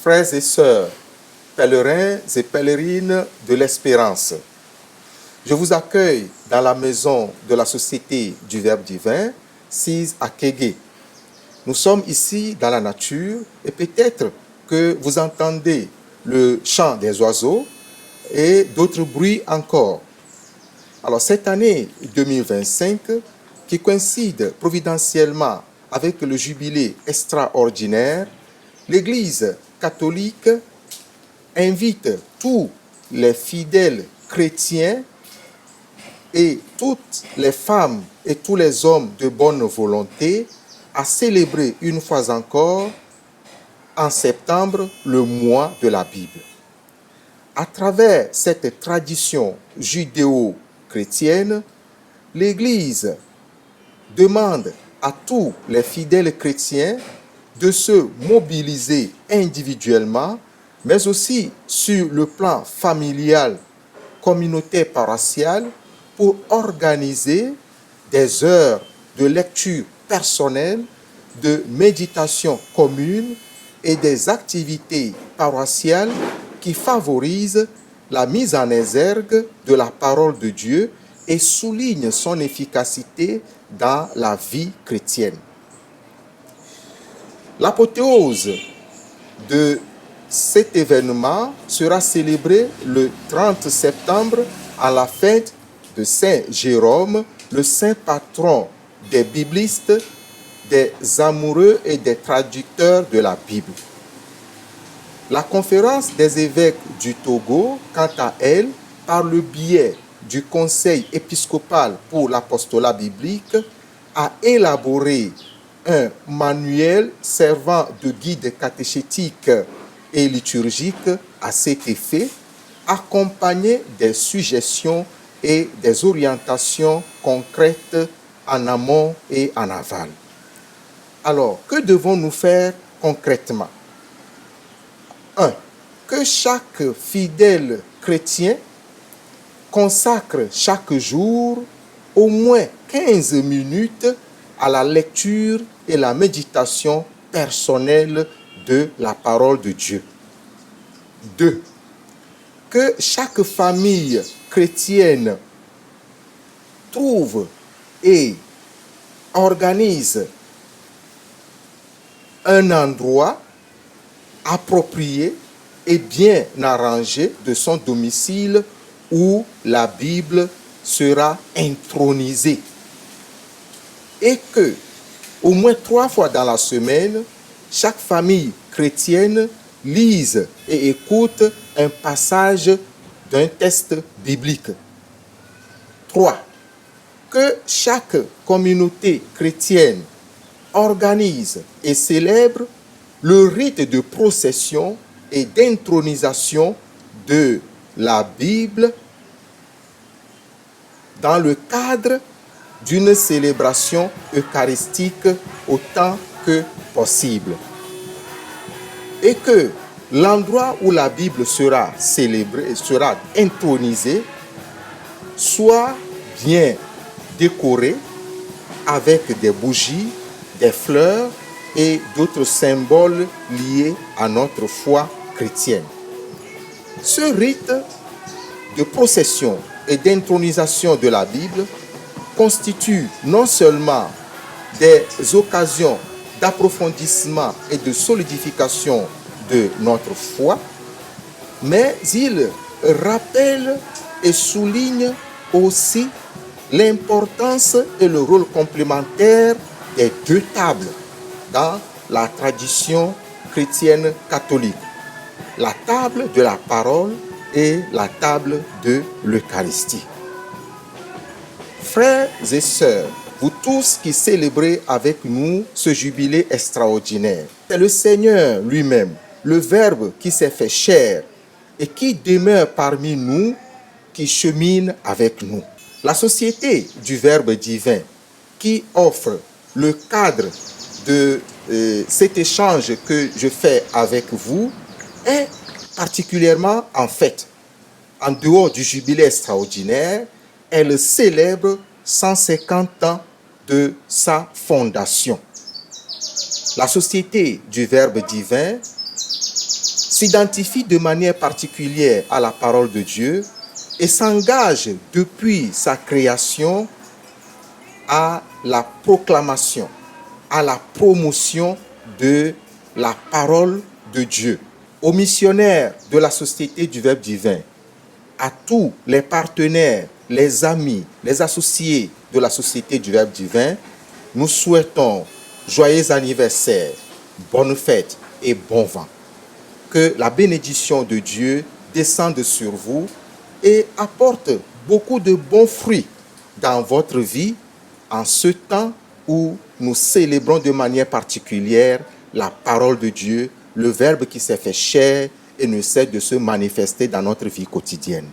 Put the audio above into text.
Frères et sœurs, pèlerins et pèlerines de l'espérance, je vous accueille dans la maison de la Société du Verbe divin, sise à Kégué. Nous sommes ici dans la nature et peut-être que vous entendez le chant des oiseaux et d'autres bruits encore. Alors cette année 2025, qui coïncide providentiellement avec le jubilé extraordinaire, l'Église catholique invite tous les fidèles chrétiens et toutes les femmes et tous les hommes de bonne volonté à célébrer une fois encore en septembre le mois de la Bible. À travers cette tradition judéo-chrétienne, l'Église demande à tous les fidèles chrétiens de se mobiliser individuellement, mais aussi sur le plan familial, communautaire, paroissial, pour organiser des heures de lecture personnelle, de méditation commune et des activités paroissiales qui favorisent la mise en exergue de la parole de Dieu et soulignent son efficacité dans la vie chrétienne. L'apothéose de cet événement sera célébrée le 30 septembre à la fête de Saint Jérôme, le saint patron des biblistes, des amoureux et des traducteurs de la Bible. La conférence des évêques du Togo, quant à elle, par le biais du Conseil épiscopal pour l'apostolat biblique, a élaboré un manuel servant de guide catéchétique et liturgique à cet effet, accompagné des suggestions et des orientations concrètes en amont et en aval. Alors, que devons-nous faire concrètement? 1. Que chaque fidèle chrétien consacre chaque jour au moins 15 minutes à la lecture et la méditation personnelle de la parole de Dieu. 2. Que chaque famille chrétienne trouve et organise un endroit approprié et bien arrangé de son domicile où la Bible sera intronisée. Et que, au moins 3 fois dans la semaine, chaque famille chrétienne lise et écoute un passage d'un texte biblique. 3. Que chaque communauté chrétienne organise et célèbre le rite de procession et d'intronisation de la Bible dans le cadre d'une célébration eucharistique autant que possible. Et que l'endroit où la Bible sera célébrée, sera intronisée, soit bien décoré avec des bougies, des fleurs et d'autres symboles liés à notre foi chrétienne. Ce rite de procession et d'intronisation de la Bible constitue non seulement des occasions d'approfondissement et de solidification de notre foi, mais il rappelle et souligne aussi l'importance et le rôle complémentaire des 2 tables dans la tradition chrétienne catholique. La table de la parole et la table de l'Eucharistie. Frères et sœurs, vous tous qui célébrez avec nous ce jubilé extraordinaire, c'est le Seigneur lui-même, le Verbe qui s'est fait chair et qui demeure parmi nous, qui chemine avec nous. La Société du Verbe divin qui offre le cadre de cet échange que je fais avec vous est particulièrement en fait, en dehors du jubilé extraordinaire, elle célèbre 150 ans de sa fondation. La Société du Verbe divin s'identifie de manière particulière à la parole de Dieu et s'engage depuis sa création à la proclamation, à la promotion de la parole de Dieu. Aux missionnaires de la Société du Verbe divin, à tous les partenaires, les amis, les associés de la Société du Verbe divin, nous souhaitons joyeux anniversaire, bonne fête et bon vent. Que la bénédiction de Dieu descende sur vous et apporte beaucoup de bons fruits dans votre vie en ce temps où nous célébrons de manière particulière la parole de Dieu, le Verbe qui s'est fait chair et ne cesse de se manifester dans notre vie quotidienne.